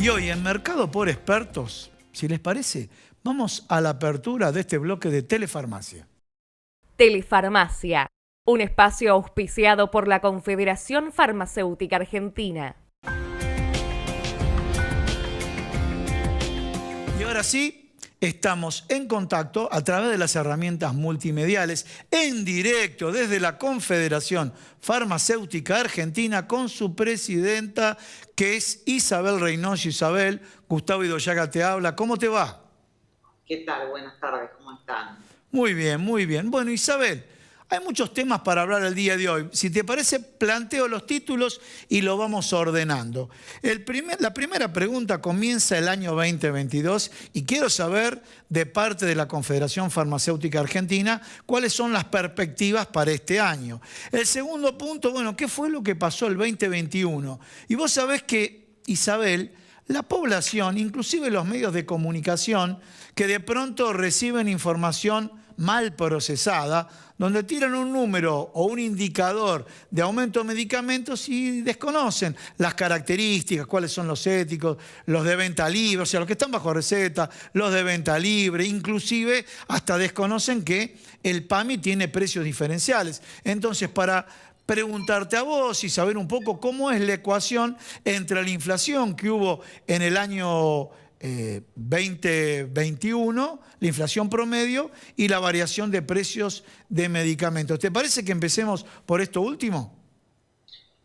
Y hoy en Mercado por Expertos, si les parece, vamos a la apertura de este bloque de Telefarmacia. Telefarmacia, un espacio auspiciado por la Confederación Farmacéutica Argentina. Y ahora sí, estamos en contacto a través de las herramientas multimediales, en directo desde la Confederación Farmacéutica Argentina con su presidenta, que es Isabel Reynoso. Isabel, Gustavo Idoyaga te habla. ¿Cómo te va? ¿Qué tal? Buenas tardes, ¿cómo están? Muy bien, muy bien. Bueno, Isabel, hay muchos temas para hablar el día de hoy. Si te parece, planteo los títulos y lo vamos ordenando. La primera pregunta comienza el año 2022 y quiero saber, de parte de la Confederación Farmacéutica Argentina, cuáles son las perspectivas para este año. El segundo punto, bueno, ¿qué fue lo que pasó el 2021? Y vos sabés que, Isabel, la población, inclusive los medios de comunicación, que de pronto reciben información mal procesada, donde tiran un número o un indicador de aumento de medicamentos y desconocen las características, cuáles son los éticos, los de venta libre, o sea, los que están bajo receta, los de venta libre, inclusive hasta desconocen que el PAMI tiene precios diferenciales. Entonces, para preguntarte a vos y saber un poco cómo es la ecuación entre la inflación que hubo en el año 2021, la inflación promedio y la variación de precios de medicamentos. ¿Te parece que empecemos por esto último?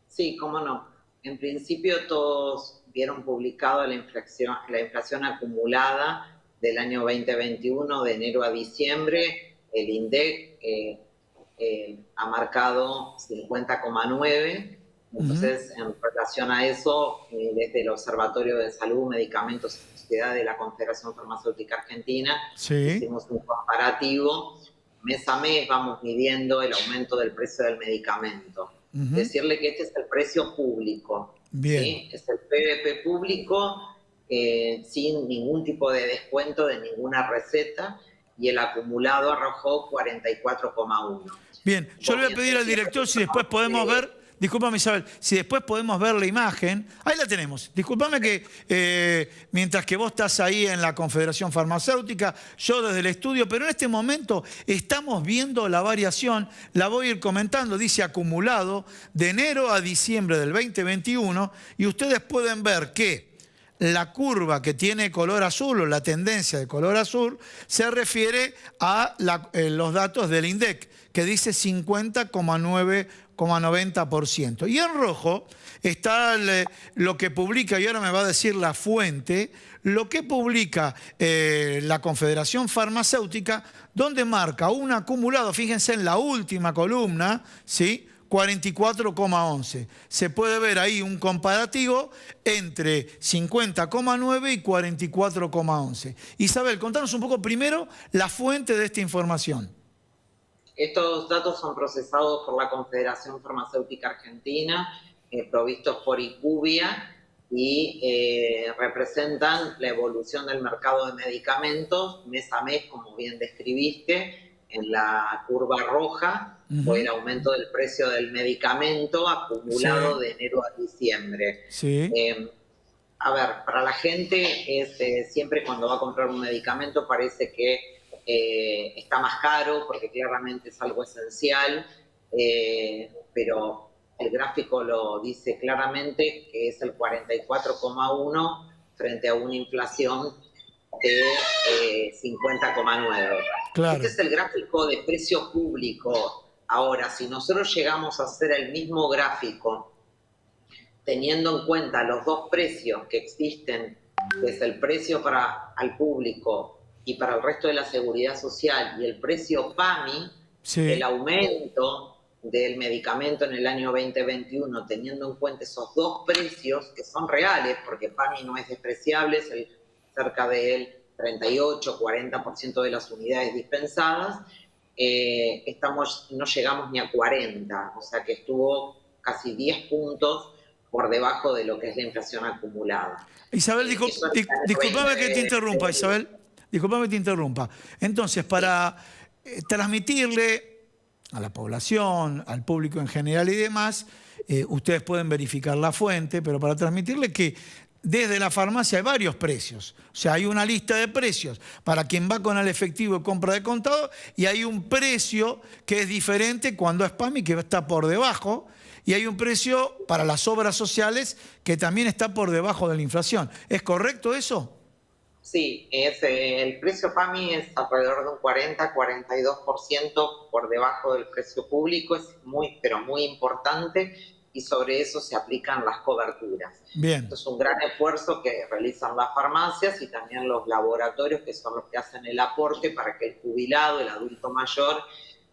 Sí, cómo no. En principio todos vieron publicado la inflación acumulada del año 2021 de enero a diciembre. El INDEC ha marcado 50,9. Entonces, en relación a eso, desde el Observatorio de Salud, Medicamentos y Sociedad de la Confederación Farmacéutica Argentina, hicimos un comparativo. Mes a mes vamos midiendo el aumento del precio del medicamento. Decirle que este es el precio público. Bien. ¿Sí? Es el PVP público, sin ningún tipo de descuento de ninguna receta, y el acumulado arrojó 44,1. Bien, yo le voy a pedir al director si después podemos ver, discúlpame Isabel, si después podemos ver la imagen. Ahí la tenemos. Discúlpame que mientras que vos estás ahí en la Confederación Farmacéutica, yo desde el estudio, pero en este momento estamos viendo la variación, la voy a ir comentando, dice acumulado de enero a diciembre del 2021, y ustedes pueden ver que la curva que tiene color azul o la tendencia de color azul se refiere a los datos del INDEC, que dice 50,90%. Y en rojo está lo que publica, y ahora me va a decir la fuente, lo que publica la Confederación Farmacéutica, donde marca un acumulado, fíjense en la última columna, ¿sí?, 44,11. Se puede ver ahí un comparativo entre 50,9 y 44,11. Isabel, contanos un poco primero la fuente de esta información. Estos datos son procesados por la Confederación Farmacéutica Argentina, provistos por IQVIA, y representan la evolución del mercado de medicamentos mes a mes, como bien describiste. En la curva roja fue el aumento del precio del medicamento acumulado de enero a diciembre. A ver, para la gente siempre cuando va a comprar un medicamento parece que está más caro porque claramente es algo esencial, pero el gráfico lo dice claramente que es el 44,1 frente a una inflación de 50,9. Claro. Este es el gráfico de precio público. Ahora, si nosotros llegamos a hacer el mismo gráfico, teniendo en cuenta los dos precios que existen, desde el precio para al público y para el resto de la seguridad social, y el precio PAMI, el aumento del medicamento en el año 2021, teniendo en cuenta esos dos precios que son reales, porque PAMI no es despreciable, es cerca del 38-40% de las unidades dispensadas, no llegamos ni a 40, o sea que estuvo casi 10 puntos por debajo de lo que es la inflación acumulada. Isabel, disculpame que te interrumpa, Isabel. Disculpame que te interrumpa. Entonces, para transmitirle a la población, al público en general y demás, ustedes pueden verificar la fuente, pero para transmitirle que desde la farmacia hay varios precios. O sea, hay una lista de precios para quien va con el efectivo y compra de contado, y hay un precio que es diferente cuando es PAMI, que está por debajo, y hay un precio para las obras sociales que también está por debajo de la inflación. ¿Es correcto eso? Sí, el precio PAMI es alrededor de un 40-42% por debajo del precio público, es muy, pero muy importante, y sobre eso se aplican las coberturas. Bien. Esto es un gran esfuerzo que realizan las farmacias y también los laboratorios, que son los que hacen el aporte para que el jubilado, el adulto mayor,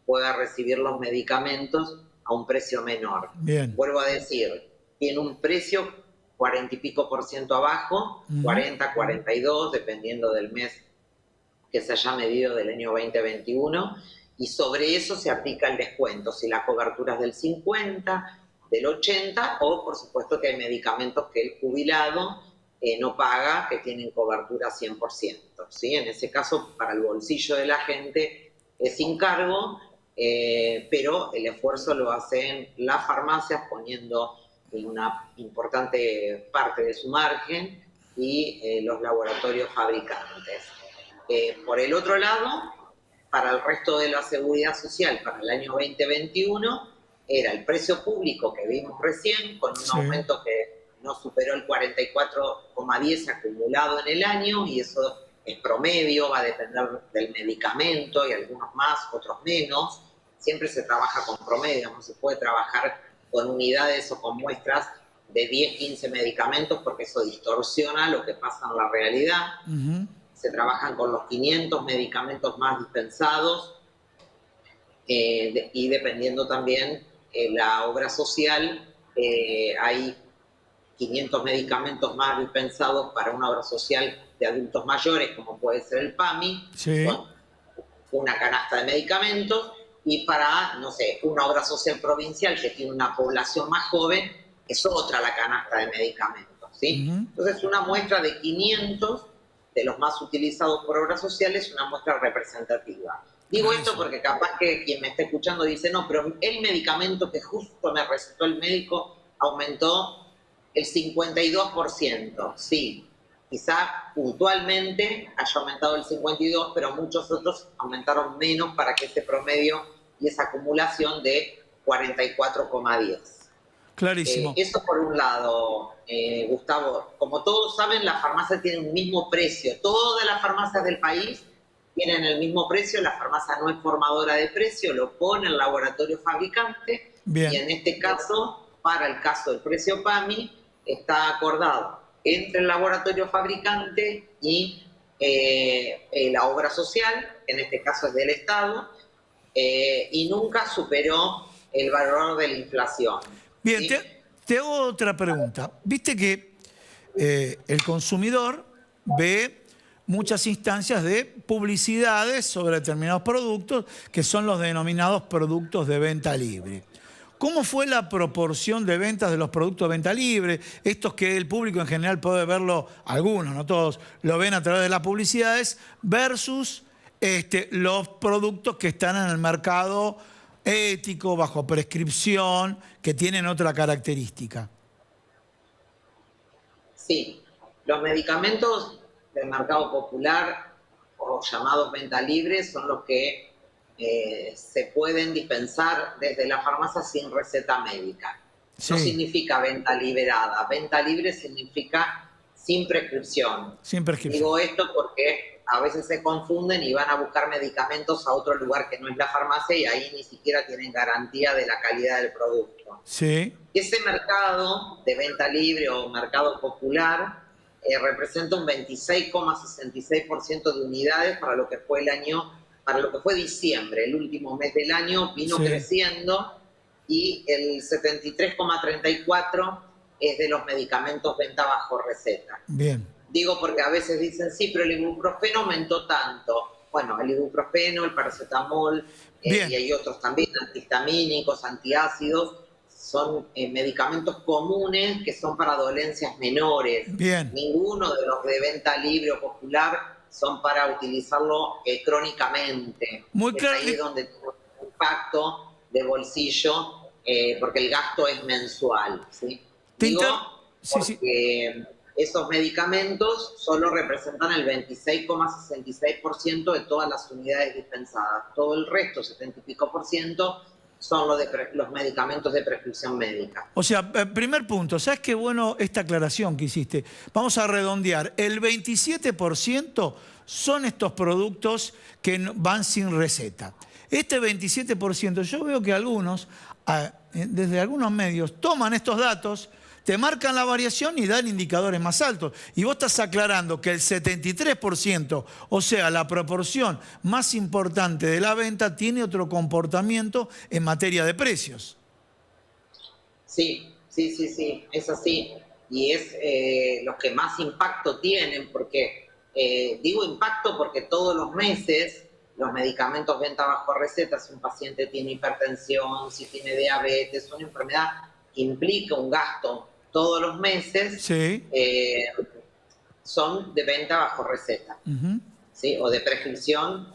pueda recibir los medicamentos a un precio menor. Bien. Vuelvo a decir, tiene un precio 40 y pico por ciento abajo, 40, 42, dependiendo del mes que se haya medido del año 2021, y sobre eso se aplica el descuento, si la cobertura es del 50, del 80, o por supuesto que hay medicamentos que el jubilado no paga, que tienen cobertura 100%, ¿sí? En ese caso, para el bolsillo de la gente es sin cargo, pero el esfuerzo lo hacen las farmacias poniendo una importante parte de su margen, y los laboratorios fabricantes. Por el otro lado, para el resto de la seguridad social, para el año 2021, era el precio público que vimos recién, con un aumento que no superó el 44,10 acumulado en el año, y eso es promedio, va a depender del medicamento, y algunos más, otros menos. Siempre se trabaja con promedio, no se puede trabajar con unidades o con muestras de 10, 15 medicamentos, porque eso distorsiona lo que pasa en la realidad. Se trabajan con los 500 medicamentos más dispensados, y dependiendo también la obra social, hay 500 medicamentos más dispensados para una obra social de adultos mayores, como puede ser el PAMI, con una canasta de medicamentos, y para, no sé, una obra social provincial que tiene una población más joven, es otra la canasta de medicamentos, ¿sí? Entonces, una muestra de 500 de los más utilizados por obras sociales es una muestra representativa. Digo esto porque capaz que quien me está escuchando dice, no, pero el medicamento que justo me recetó el médico aumentó el 52%. Sí, quizá puntualmente haya aumentado el 52%, pero muchos otros aumentaron menos para que ese promedio y esa acumulación de 44,10. Clarísimo. Eso por un lado, Gustavo. Como todos saben, las farmacias tienen un mismo precio. Todas las farmacias del país tienen el mismo precio. La farmacia no es formadora de precio, lo pone el laboratorio fabricante. Bien. Y en este caso, para el caso del precio PAMI, está acordado entre el laboratorio fabricante y la obra social, en este caso es del Estado, y nunca superó el valor de la inflación. Bien, ¿sí? te hago otra pregunta. Viste que el consumidor ve muchas instancias de publicidades sobre determinados productos que son los denominados productos de venta libre. ¿Cómo fue la proporción de ventas de los productos de venta libre? Estos que el público en general puede verlo, algunos, no todos, lo ven a través de las publicidades, versus los productos que están en el mercado ético, bajo prescripción, que tienen otra característica. Sí, los medicamentos del mercado popular, o llamados venta libre, son los que se pueden dispensar desde la farmacia sin receta médica. No significa venta liberada. Venta libre significa sin prescripción. Sin prescripción. Digo esto porque a veces se confunden y van a buscar medicamentos a otro lugar que no es la farmacia, y ahí ni siquiera tienen garantía de la calidad del producto. Sí. Ese mercado de venta libre o mercado popular representa un 26,66% de unidades para lo que fue el año, para lo que fue diciembre, el último mes del año, vino creciendo, y el 73,34% es de los medicamentos venta bajo receta. Bien. Digo porque a veces dicen, sí, pero el ibuprofeno aumentó tanto. Bueno, el ibuprofeno, el paracetamol, y hay otros también, antihistamínicos, antiácidos, son medicamentos comunes que son para dolencias menores. Bien. Ninguno de los de venta libre o popular son para utilizarlo crónicamente. Muy claro. Es ahí donde tiene un impacto de bolsillo, porque el gasto es mensual, ¿sí? Digo, porque esos medicamentos solo representan el 26,66% de todas las unidades dispensadas. Todo el resto, 70 y pico por ciento, son los medicamentos de prescripción médica. O sea, primer punto, ¿sabes qué bueno esta aclaración que hiciste? Vamos a redondear, el 27% son estos productos que van sin receta. Este 27%, yo veo que algunos, desde algunos medios, toman estos datos, te marcan la variación y dan indicadores más altos. Y vos estás aclarando que el 73%, o sea, la proporción más importante de la venta, tiene otro comportamiento en materia de precios. Sí, es así. Y es los que más impacto tienen, porque digo impacto porque todos los meses los medicamentos venta bajo receta, si un paciente tiene hipertensión, si tiene diabetes, una enfermedad que implica un gasto todos los meses, Sí. Son de venta bajo receta, ¿sí? O de prescripción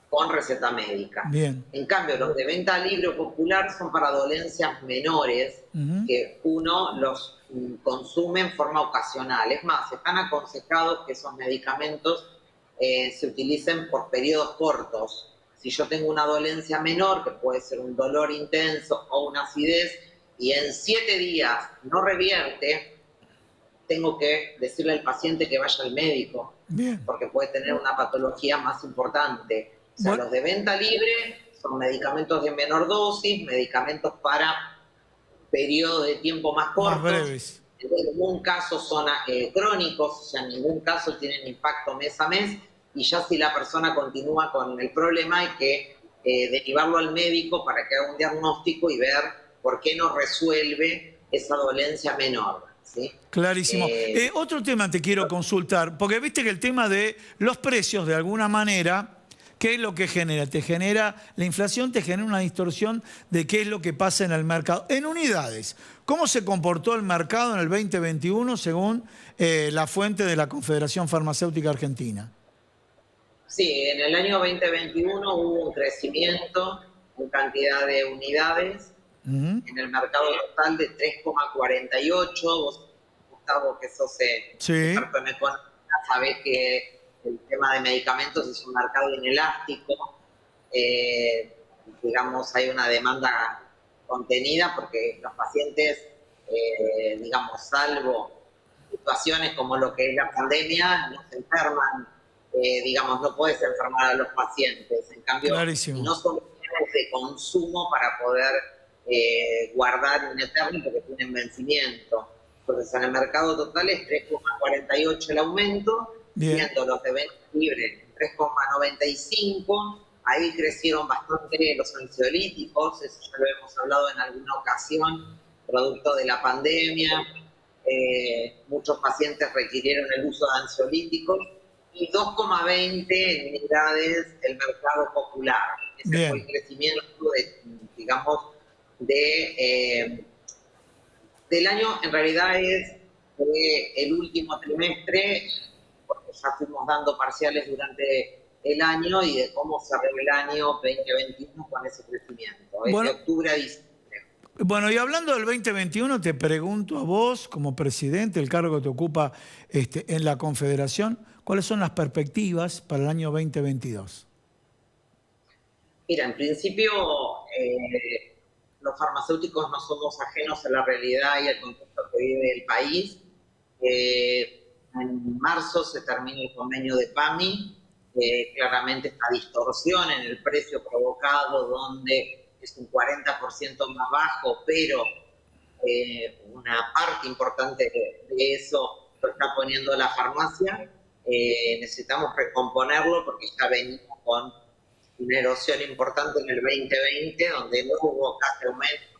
con receta médica. Bien. En cambio, los de venta libre o popular son para dolencias menores que uno los consume en forma ocasional. Es más, están aconsejados que esos medicamentos se utilicen por periodos cortos. Si yo tengo una dolencia menor, que puede ser un dolor intenso o una acidez, y en 7 días no revierte, tengo que decirle al paciente que vaya al médico. Bien. Porque puede tener una patología más importante. O sea, los de venta libre son medicamentos de menor dosis, medicamentos para periodos de tiempo más cortos. Más breves. En ningún caso son crónicos, o sea, en ningún caso tienen impacto mes a mes, y ya si la persona continúa con el problema hay que derivarlo al médico para que haga un diagnóstico y ver por qué no resuelve esa dolencia menor, ¿sí? Clarísimo. Otro tema te quiero consultar, porque viste que el tema de los precios, de alguna manera, ¿qué es lo que genera? Te genera, la inflación te genera una distorsión de qué es lo que pasa en el mercado. En unidades, ¿cómo se comportó el mercado en el 2021 según la fuente de la Confederación Farmacéutica Argentina? Sí, en el año 2021 hubo un crecimiento en cantidad de unidades en el mercado total de 3,48. Vos, Gustavo, que sos experto en economía, sabés que el tema de medicamentos es un mercado inelástico. Digamos, hay una demanda contenida porque los pacientes, digamos, salvo situaciones como lo que es la pandemia, no se enferman. Digamos, no puedes enfermar a los pacientes. En cambio, no son bienes de consumo para poder guardar un eterno porque tienen vencimiento. Entonces, en el mercado total es 3,48 el aumento, siendo los de venta libre 3,95. Ahí crecieron bastante los ansiolíticos, eso ya lo hemos hablado en alguna ocasión, producto de la pandemia. Muchos pacientes requirieron el uso de ansiolíticos, y 2,20 en unidades el mercado popular. Ese fue el crecimiento, digamos, del año. En realidad es el último trimestre, porque ya fuimos dando parciales durante el año, y de cómo cerró el año 2021 con ese crecimiento, de octubre a diciembre. Bueno, y hablando del 2021, te pregunto a vos, como presidente, el cargo que te ocupa en la Confederación, ¿cuáles son las perspectivas para el año 2022? Mira, en principio, los farmacéuticos no somos ajenos a la realidad y al contexto que vive el país. En marzo se termina el convenio de PAMI, claramente esta distorsión en el precio provocado, donde es un 40% más bajo, pero una parte importante de eso lo está poniendo la farmacia. Necesitamos recomponerlo porque ya venimos con una erosión importante en el 2020, donde no hubo casi aumento.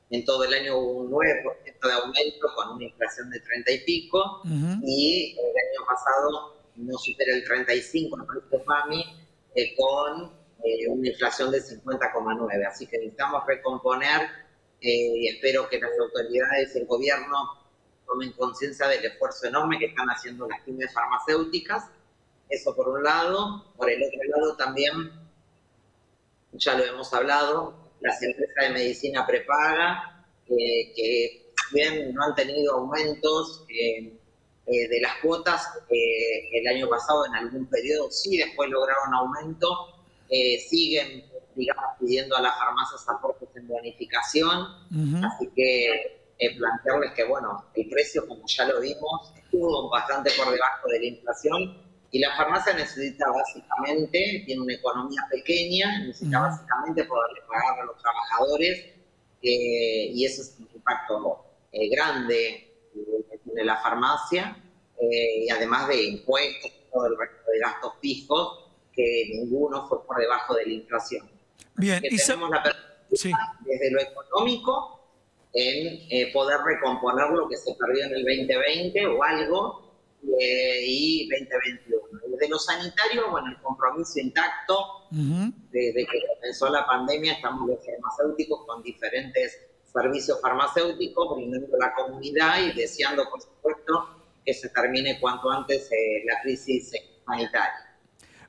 En todo el año hubo un 9% de aumento con una inflación de 30 y pico, y el año pasado no supera el 35 en precio PAMI, con una inflación de 50,9. Así que necesitamos recomponer, y espero que las autoridades y el gobierno tomen conciencia del esfuerzo enorme que están haciendo las pymes farmacéuticas. Eso por un lado. Por el otro lado también, ya lo hemos hablado, las empresas de medicina prepaga, que bien no han tenido aumentos de las cuotas, el año pasado en algún periodo sí, después lograron aumento, siguen, digamos, pidiendo a las farmacias aportes en bonificación, así que plantearles que, bueno, el precio, como ya lo vimos, estuvo bastante por debajo de la inflación y la farmacia necesita básicamente, tiene una economía pequeña, necesita básicamente poderle pagar a los trabajadores y eso es un impacto grande que tiene la farmacia y además de impuestos y todo el resto de gastos fijos, que ninguno fue por debajo de la inflación. Bien, que tenemos la perspectiva desde lo económico en poder recomponer lo que se perdió en el 2020 o algo y 2021. Desde lo sanitario, bueno, el compromiso intacto, desde que comenzó la pandemia estamos los farmacéuticos con diferentes servicios farmacéuticos, brindando a la comunidad y deseando, por supuesto, que se termine cuanto antes la crisis sanitaria.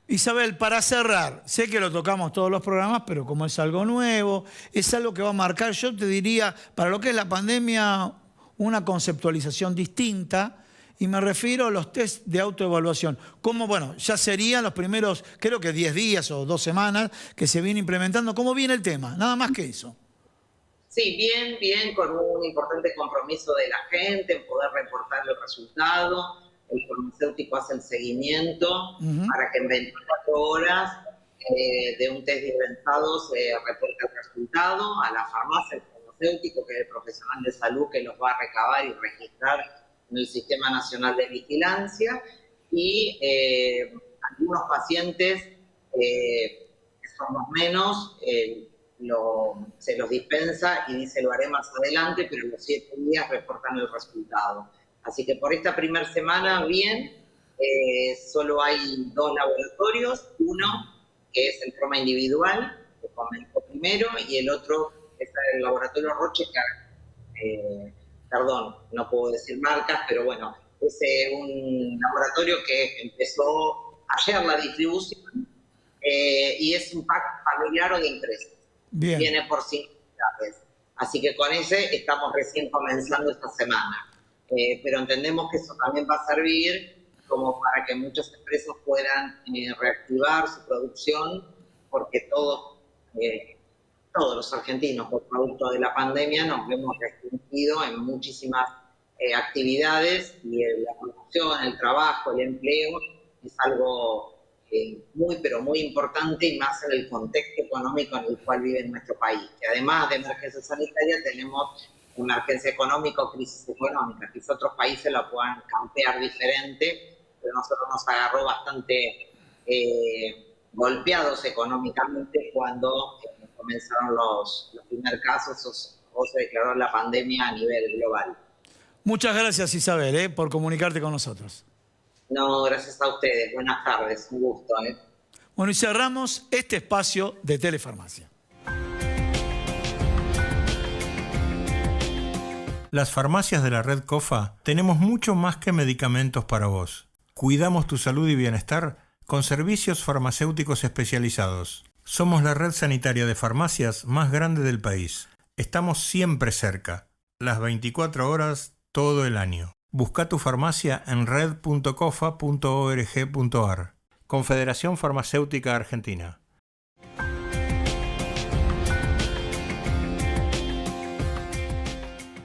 Isabel, para cerrar, sé que lo tocamos todos los programas, pero como es algo nuevo, es algo que va a marcar, yo te diría, para lo que es la pandemia, una conceptualización distinta, y me refiero a los test de autoevaluación. Como, bueno, ya serían los primeros, creo que 10 días o 2 semanas que se viene implementando. ¿Cómo viene el tema? Nada más que eso. Sí, bien, con un importante compromiso de la gente en poder reportar los resultados. El farmacéutico hace el seguimiento para que en 24 horas de un test dispensado se reporte el resultado a la farmacia, el farmacéutico, que es el profesional de salud que los va a recabar y registrar en el Sistema Nacional de Vigilancia, y algunos pacientes, que son los menos, se los dispensa y dice lo haré más adelante, pero en los 7 días reportan el resultado. Así que por esta primera semana, bien, solo hay 2 laboratorios, uno que es el Proma Individual, que comenzó primero, y el otro es el laboratorio Roche, perdón, no puedo decir marcas, pero bueno, es un laboratorio que empezó ayer la distribución y es un pack familiar o de empresas. Bien. Viene por 5 unidades. Así que con ese estamos recién comenzando esta semana. Pero entendemos que eso también va a servir como para que muchas empresas puedan reactivar su producción, porque todos los argentinos, por producto de la pandemia, nos vemos restringidos en muchísimas actividades, y la producción, el trabajo, el empleo es algo muy, pero muy importante, y más en el contexto económico en el cual vive nuestro país. Que además de emergencia sanitaria tenemos emergencia económica o crisis económica. Quizás otros países la puedan campear diferente, pero nosotros nos agarró bastante golpeados económicamente cuando comenzaron los primeros casos o se declaró la pandemia a nivel global. Muchas gracias, Isabel, por comunicarte con nosotros. No, gracias a ustedes. Buenas tardes, un gusto. Bueno, y cerramos este espacio de Telefarmacia. Las farmacias de la red COFA tenemos mucho más que medicamentos para vos. Cuidamos tu salud y bienestar con servicios farmacéuticos especializados. Somos la red sanitaria de farmacias más grande del país. Estamos siempre cerca, las 24 horas, todo el año. Busca tu farmacia en red.cofa.org.ar. Confederación Farmacéutica Argentina.